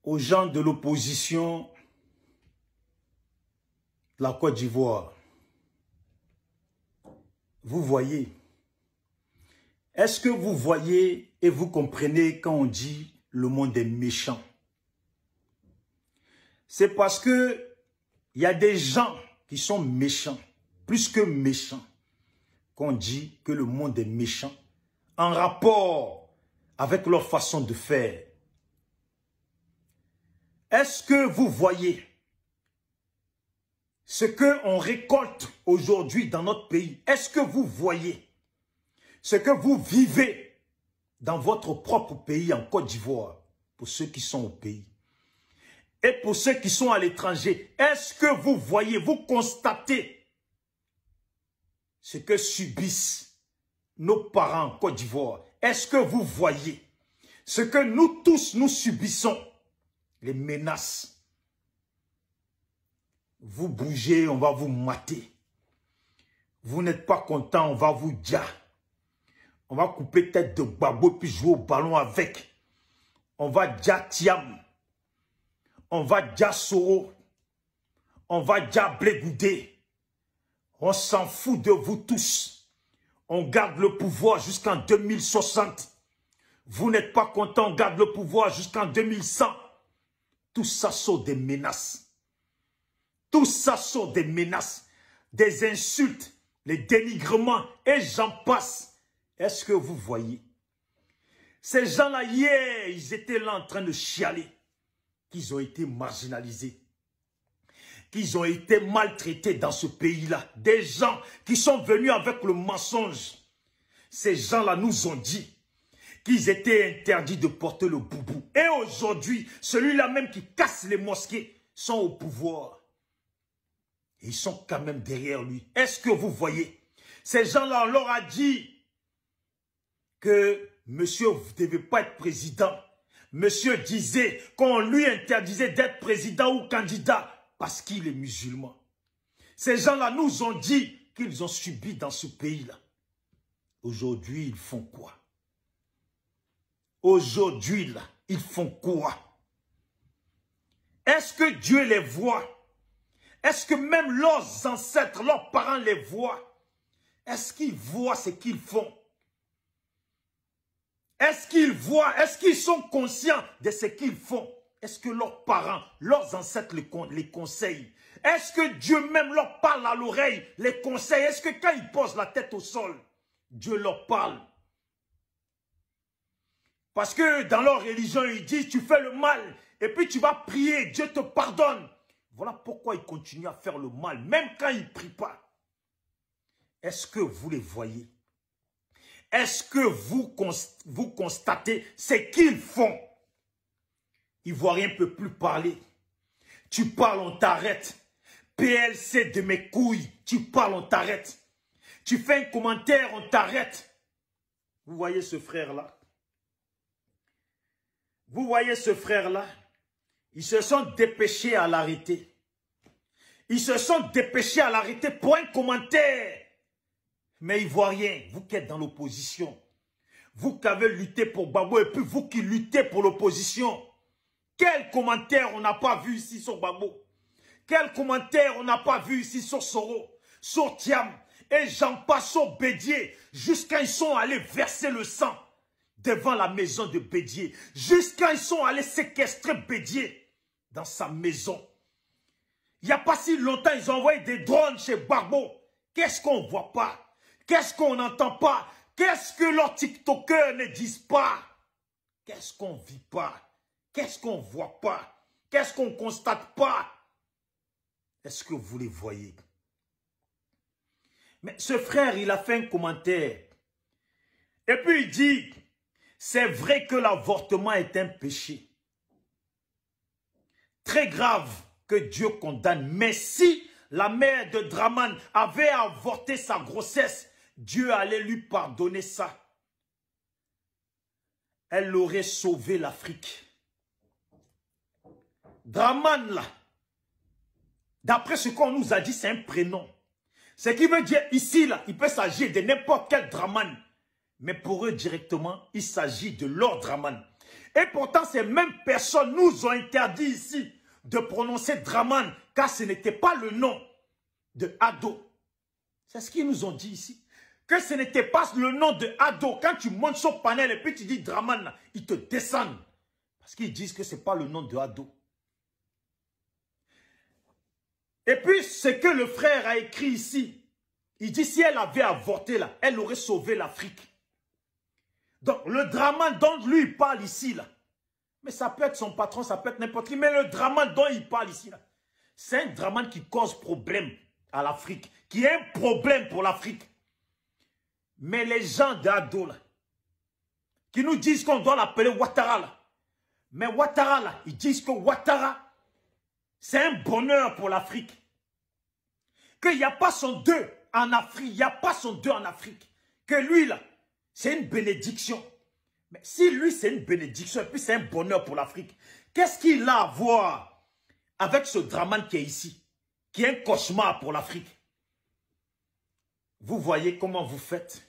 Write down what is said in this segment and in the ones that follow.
aux gens de l'opposition de la Côte d'Ivoire. Vous voyez, est-ce que vous voyez et vous comprenez quand on dit le monde est méchant? C'est parce que il y a des gens qui sont méchants, plus que méchants, qu'on dit que le monde est méchant en rapport avec leur façon de faire. Est-ce que vous voyez ce qu'on récolte aujourd'hui dans notre pays? Est-ce que vous voyez ce que vous vivez dans votre propre pays en Côte d'Ivoire, pour ceux qui sont au pays? Et pour ceux qui sont à l'étranger, est-ce que vous voyez, vous constatez ce que subissent nos parents en Côte d'Ivoire? Est-ce que vous voyez ce que nous tous, nous subissons? Les menaces. Vous bougez, on va vous mater. Vous n'êtes pas content, on va vous dire. On va couper tête de Gbagbo puis jouer au ballon avec. On va dire Tiam. On va dire Soro. On va dire Blé Goudé. On s'en fout de vous tous. On garde le pouvoir jusqu'en 2060. Vous n'êtes pas content, on garde le pouvoir jusqu'en 2100. Tout ça sont des menaces. Tout ça sont des menaces, des insultes, les dénigrements et j'en passe. Est-ce que vous voyez? Ces gens-là, hier, ils étaient là en train de chialer, qu'ils ont été marginalisés, qu'ils ont été maltraités dans ce pays-là. Des gens qui sont venus avec le mensonge. Ces gens-là nous ont dit qu'ils étaient interdits de porter le boubou. Et aujourd'hui, celui-là même qui casse les mosquées sont au pouvoir. Et ils sont quand même derrière lui. Est-ce que vous voyez? Ces gens-là, on leur a dit que monsieur, vous ne devez pas être président. Monsieur disait qu'on lui interdisait d'être président ou candidat parce qu'il est musulman. Ces gens-là nous ont dit qu'ils ont subi dans ce pays-là. Aujourd'hui, ils font quoi? Aujourd'hui, là, ils font quoi? Est-ce que Dieu les voit? Est-ce que même leurs ancêtres, leurs parents les voient? Est-ce qu'ils voient ce qu'ils font? Est-ce qu'ils voient? Est-ce qu'ils sont conscients de ce qu'ils font? Est-ce que leurs parents, leurs ancêtres les conseillent? Est-ce que Dieu même leur parle à l'oreille, les conseille? Est-ce que quand ils posent la tête au sol, Dieu leur parle? Parce que dans leur religion, ils disent, tu fais le mal, et puis tu vas prier, Dieu te pardonne. Voilà pourquoi ils continuent à faire le mal, même quand ils ne prient pas. Est-ce que vous les voyez? Est-ce que vous constatez ce qu'ils font? Ivoirien ne peut plus parler. Tu parles, on t'arrête. PLC de mes couilles, tu parles, on t'arrête. Tu fais un commentaire, on t'arrête. Vous voyez ce frère-là? Vous voyez ce frère-là? Ils se sont dépêchés à l'arrêter. Ils se sont dépêchés à l'arrêter pour un commentaire. Mais Ivoiriens, vous qui êtes dans l'opposition, vous qui avez lutté pour Gbagbo et puis vous qui luttez pour l'opposition, quel commentaire on n'a pas vu ici sur Gbagbo? Quel commentaire on n'a pas vu ici sur Soro, sur Tiam et j'en passe sur Bédier, jusqu'à ils sont allés verser le sang devant la maison de Bédier, jusqu'à ils sont allés séquestrer Bédier dans sa maison. Il n'y a pas si longtemps, ils ont envoyé des drones chez Gbagbo. Qu'est-ce qu'on ne voit pas? Qu'est-ce qu'on n'entend pas? Qu'est-ce que leurs TikTokers ne disent pas? Qu'est-ce qu'on ne vit pas? Qu'est-ce qu'on ne voit pas? Qu'est-ce qu'on ne constate pas? Est-ce que vous les voyez? Mais ce frère, il a fait un commentaire. Et puis il dit, c'est vrai que l'avortement est un péché. Très grave que Dieu condamne. Mais si la mère de Draman avait avorté sa grossesse, Dieu allait lui pardonner ça. Elle aurait sauvé l'Afrique. Draman, là, d'après ce qu'on nous a dit, c'est un prénom. Ce qui veut dire ici, là, il peut s'agir de n'importe quel Draman. Mais pour eux, directement, il s'agit de leur Draman. Et pourtant, ces mêmes personnes nous ont interdit ici de prononcer Draman, car ce n'était pas le nom de Ado. C'est ce qu'ils nous ont dit ici. Que ce n'était pas le nom de Ado. Quand tu montes sur panel et puis tu dis Draman, ils te descendent. Parce qu'ils disent que ce n'est pas le nom de Ado. Et puis, ce que le frère a écrit ici, il dit si elle avait avorté là, elle aurait sauvé l'Afrique. Donc, le Draman dont lui il parle ici là, mais ça peut être son patron, ça peut être n'importe qui, mais le Draman dont il parle ici là, c'est un Draman qui cause problème à l'Afrique, qui est un problème pour l'Afrique. Mais les gens d'Ado là, qui nous disent qu'on doit l'appeler Ouattara là, mais Ouattara là, ils disent que Ouattara, c'est un bonheur pour l'Afrique. Qu'il n'y a pas son deux en Afrique. Il n'y a pas son deux en Afrique. Que lui, là, c'est une bénédiction. Mais si lui, c'est une bénédiction et puis c'est un bonheur pour l'Afrique, qu'est-ce qu'il a à voir avec ce Draman qui est ici, qui est un cauchemar pour l'Afrique? Vous voyez comment vous faites.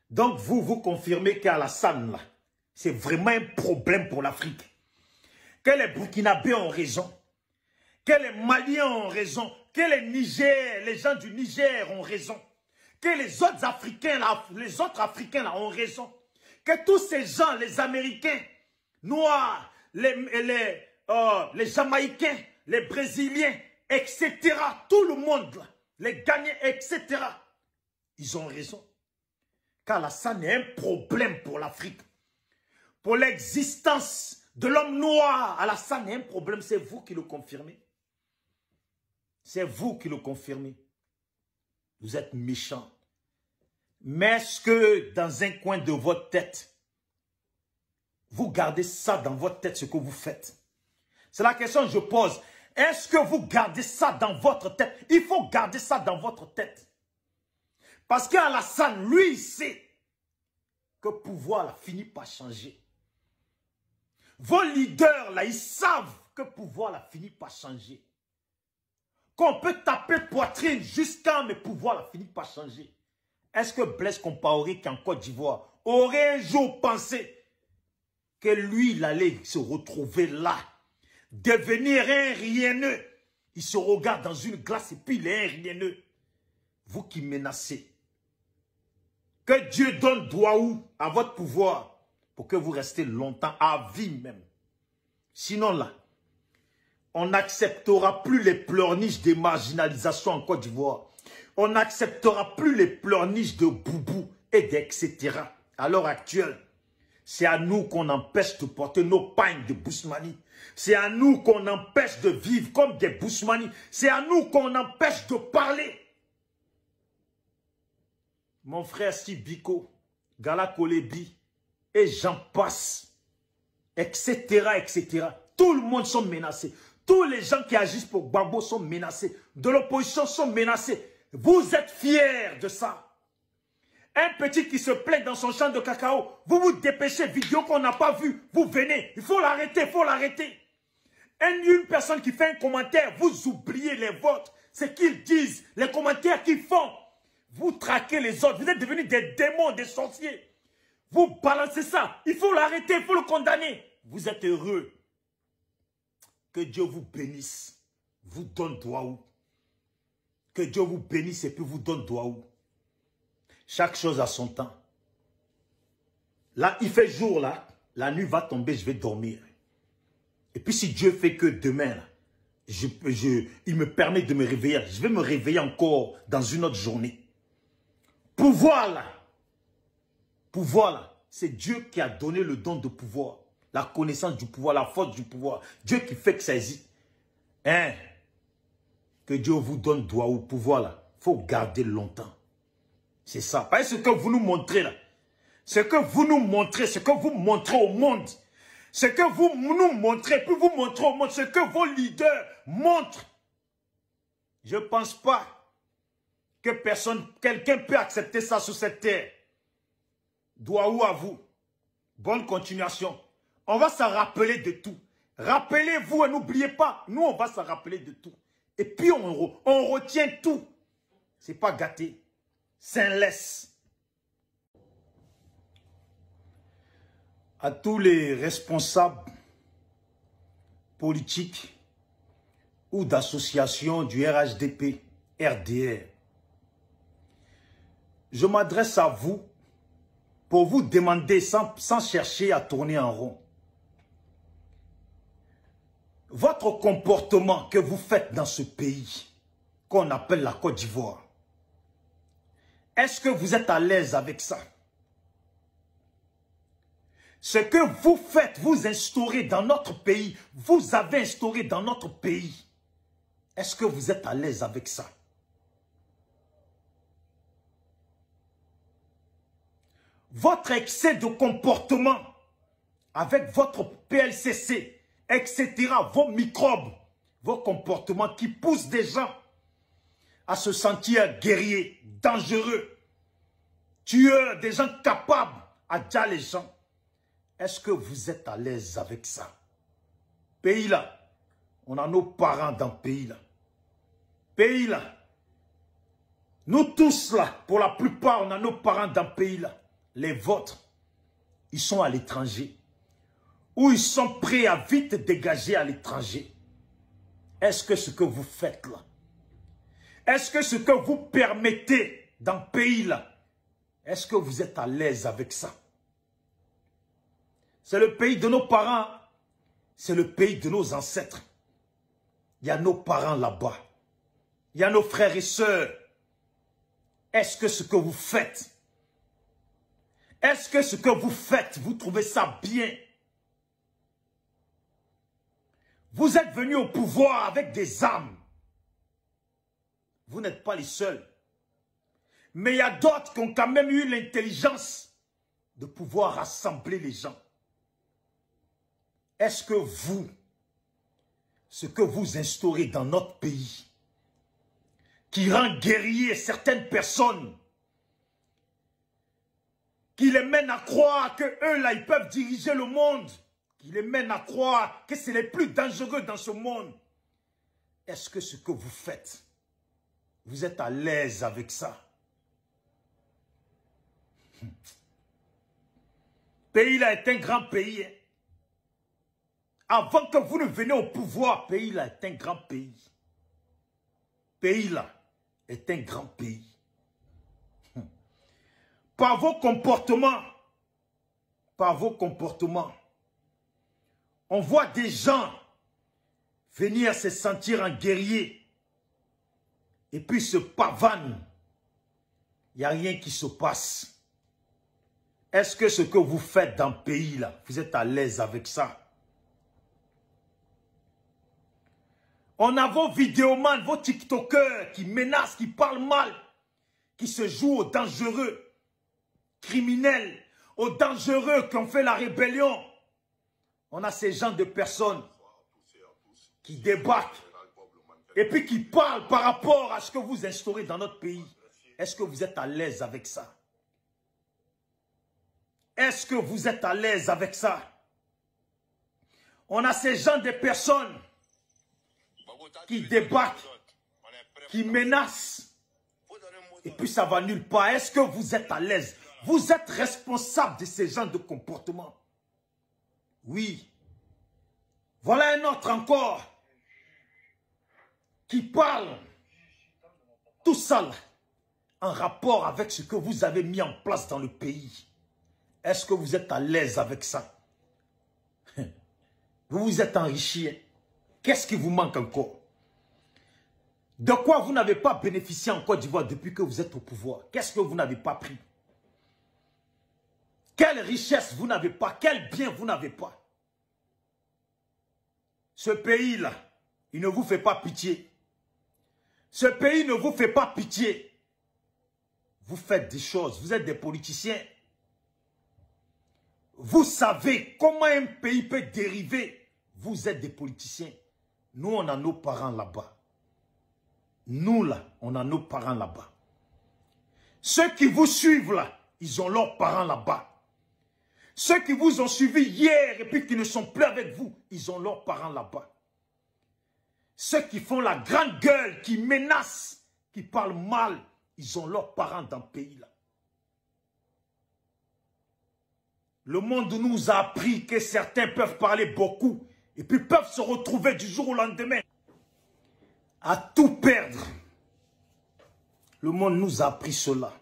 Donc, vous confirmez qu'Alassane, là, c'est vraiment un problème pour l'Afrique. Que les Burkinabés ont raison. Que les Maliens ont raison. Que les gens du Niger ont raison. Que les autres Africains là, ont raison. Que tous ces gens, les Américains, Noirs, les Jamaïcains, les Brésiliens, etc., tout le monde, là, les Ghanéens, etc., ils ont raison. Car là, ça n'est un problème pour l'Afrique. Pour l'existence de l'homme noir, Alassane est un problème, c'est vous qui le confirmez. C'est vous qui le confirmez. Vous êtes méchants. Mais est-ce que dans un coin de votre tête, vous gardez ça dans votre tête, ce que vous faites? C'est la question que je pose. Est-ce que vous gardez ça dans votre tête? Il faut garder ça dans votre tête. Parce qu'Alassane, lui, il sait que le pouvoir là, finit par changer. Vos leaders, là, ils savent que le pouvoir là, finit par changer. Qu'on peut taper poitrine jusqu'à le pouvoir là, finit par changer. Est-ce que Blaise Compaoré, qui est en Côte d'Ivoire, aurait un jour pensé que lui, il allait se retrouver là, devenir un rieneux? Il se regarde dans une glace et puis il est un rieneux. Vous qui menacez. Que Dieu donne Douaou à votre pouvoir pour que vous restez longtemps, à vie même. Sinon là, on n'acceptera plus les pleurniches des marginalisations en Côte d'Ivoire. On n'acceptera plus les pleurniches de Boubou et d'etc. À l'heure actuelle, c'est à nous qu'on empêche de porter nos pagnes de Bousmani. C'est à nous qu'on empêche de vivre comme des Bousmani. C'est à nous qu'on empêche de parler. Mon frère Sibiko, Gala Kolebi, et j'en passe, etc., etc. Tout le monde sont menacés. Tous les gens qui agissent pour Gbagbo sont menacés. De l'opposition sont menacés. Vous êtes fiers de ça. Un petit qui se plaint dans son champ de cacao, vous vous dépêchez, vidéo qu'on n'a pas vue, vous venez. Il faut l'arrêter, il faut l'arrêter. Une personne qui fait un commentaire, vous oubliez les vôtres. Ce qu'ils disent, les commentaires qu'ils font. Vous traquez les autres. Vous êtes devenus des démons, des sorciers. Vous balancez ça. Il faut l'arrêter, il faut le condamner. Vous êtes heureux. Que Dieu vous bénisse. Vous donne Douaou. Que Dieu vous bénisse et puis vous donne Douaou. Chaque chose a son temps. Là, il fait jour, là. La nuit va tomber, je vais dormir. Et puis si Dieu fait que demain, là, il me permet de me réveiller, je vais me réveiller encore dans une autre journée. Pouvoir là, c'est Dieu qui a donné le don de pouvoir, la connaissance du pouvoir, la force du pouvoir. Dieu qui fait que ça existe. Hein? Que Dieu vous donne droit au pouvoir là. Il faut garder longtemps. C'est ça. Parce que ce que vous nous montrez là, ce que vous nous montrez, ce que vous montrez au monde, ce que vous nous montrez, puis vous montrez au monde, ce que vos leaders montrent. Je ne pense pas que quelqu'un peut accepter ça sur cette terre. Douaou à vous. Bonne continuation. On va s'en rappeler de tout. Rappelez-vous et n'oubliez pas, nous on va s'en rappeler de tout. Et puis on retient tout. C'est pas gâté. C'est un laisse. à tous les responsables politiques ou d'associations du RHDP, RDR. Je m'adresse à vous pour vous demander, sans chercher à tourner en rond, votre comportement que vous faites dans ce pays, qu'on appelle la Côte d'Ivoire, est-ce que vous êtes à l'aise avec ça? Ce que vous faites, vous instaurez dans notre pays, vous avez instauré dans notre pays, est-ce que vous êtes à l'aise avec ça? Votre excès de comportement avec votre PLCC, etc., vos microbes, vos comportements qui poussent des gens à se sentir guerriers, dangereux, tueurs, des gens capables à dire les gens. Est-ce que vous êtes à l'aise avec ça? Pays là, on a nos parents dans le pays là. Pays là, nous tous là, pour la plupart, on a nos parents dans le pays là. Les vôtres, ils sont à l'étranger. Ou ils sont prêts à vite dégager à l'étranger. Est-ce que ce que vous faites là, est-ce que ce que vous permettez dans le pays là, est-ce que vous êtes à l'aise avec ça? C'est le pays de nos parents, c'est le pays de nos ancêtres. Il y a nos parents là-bas. Il y a nos frères et sœurs. Est-ce que ce que vous faites, est-ce que ce que vous faites, vous trouvez ça bien? Vous êtes venus au pouvoir avec des armes. Vous n'êtes pas les seuls. Mais il y a d'autres qui ont quand même eu l'intelligence de pouvoir rassembler les gens. Est-ce que vous, ce que vous instaurez dans notre pays, qui rend guerriers certaines personnes, qui les mène à croire que eux là, ils peuvent diriger le monde, qui les mène à croire que c'est les plus dangereux dans ce monde. Est-ce que ce que vous faites, vous êtes à l'aise avec ça? Pays là est un grand pays. Avant que vous ne veniez au pouvoir, pays là est un grand pays. Pays là est un grand pays. Par vos comportements, on voit des gens venir se sentir en guerrier et puis se pavanent. Il n'y a rien qui se passe. Est-ce que ce que vous faites dans le pays là, vous êtes à l'aise avec ça? On a vos vidéomans, vos TikTokers qui menacent, qui parlent mal, qui se jouent aux dangereux, criminels, aux dangereux qui ont fait la rébellion. On a ces gens de personnes qui débarquent et puis qui parlent par rapport à ce que vous instaurez dans notre pays. Est-ce que vous êtes à l'aise avec ça? Est-ce que vous êtes à l'aise avec ça? On a ces gens de personnes qui débattent, qui menacent, et puis ça va nulle part. Est-ce que vous êtes à l'aise? Vous êtes responsable de ces gens de comportement. Oui. Voilà un autre encore qui parle tout ça là, en rapport avec ce que vous avez mis en place dans le pays. Est-ce que vous êtes à l'aise avec ça? Vous vous êtes enrichi. Qu'est-ce qui vous manque encore? De quoi vous n'avez pas bénéficié en Côte d'Ivoire depuis que vous êtes au pouvoir? Qu'est-ce que vous n'avez pas pris? Quelle richesse vous n'avez pas? Quel bien vous n'avez pas? Ce pays-là, il ne vous fait pas pitié. Ce pays ne vous fait pas pitié. Vous faites des choses, vous êtes des politiciens. Vous savez comment un pays peut dériver. Vous êtes des politiciens. Nous, on a nos parents là-bas. Nous, là, on a nos parents là-bas. Ceux qui vous suivent là, ils ont leurs parents là-bas. Ceux qui vous ont suivi hier et puis qui ne sont plus avec vous, ils ont leurs parents là-bas. Ceux qui font la grande gueule, qui menacent, qui parlent mal, ils ont leurs parents dans le pays là. Le monde nous a appris que certains peuvent parler beaucoup et puis peuvent se retrouver du jour au lendemain à tout perdre. Le monde nous a appris cela.